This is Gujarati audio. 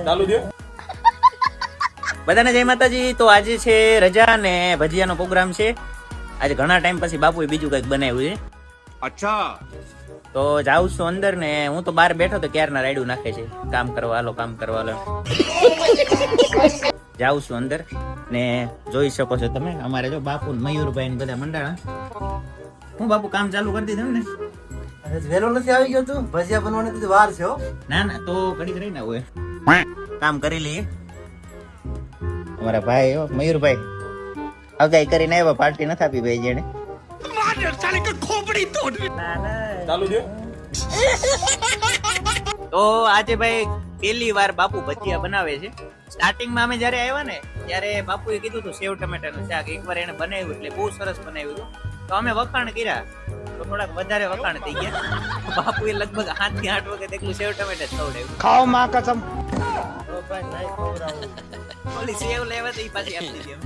ચાલુ દે. બધાને જય માતાજી. તો આજે છે રજા ને ભજીયાનો પ્રોગ્રામ છે. આજે ઘણા ટાઈમ પછી બાપુએ બીજું કંઈક બનાવ્યું છે. અચ્છા. તો જાઉં છું અંદર ને હું તો બહાર બેઠો તો ક્યારના રાયડું નાખે છે કામ કરવા હાલો કામ કરવા હાલો. જાઉં છું અંદર ને જોઈ શકો છો તમે અમારે જો બાપુ ને મયુરભાઈ ને બધા મંડાણા. હું બાપુ કામ ચાલુ કરી દીધું ને? વેલો નથી આવી ગયો તું? ભજીયા બનવાની તો વાર છે હો. ના ના તો ઘડીક રહી ને હોય કામ કરી લઈએ. અમારા ભાઈ હો મયુરભાઈ અગાઈ કરીને આવ્યા, પાર્ટી નથી આપી ભાઈ જેને. ચાલુ દે. તો આજે ભાઈ પહેલી વાર બાપુ ભજીયા બનાવે છે. સ્ટાર્ટિંગમાં અમે જયારે આવ્યા ને ત્યારે બાપુએ કીધું હતું સેવ ટમેટાનું શાક. એકવાર એને બનાવ્યું એટલે બહુ સરસ બનાવ્યું હતું. તો અમે વખાણ કર્યા તો થોડાક વધારે વખાણ થઈ ગયા. બાપુએ લગભગ 7 થી 8 વખત એકલું સેવ ટમેટા ખવડાવ્યું. ખાઓ માં કસમ. ઓલી સેવ લેવા તો ઈ પાછી આપી દીધી.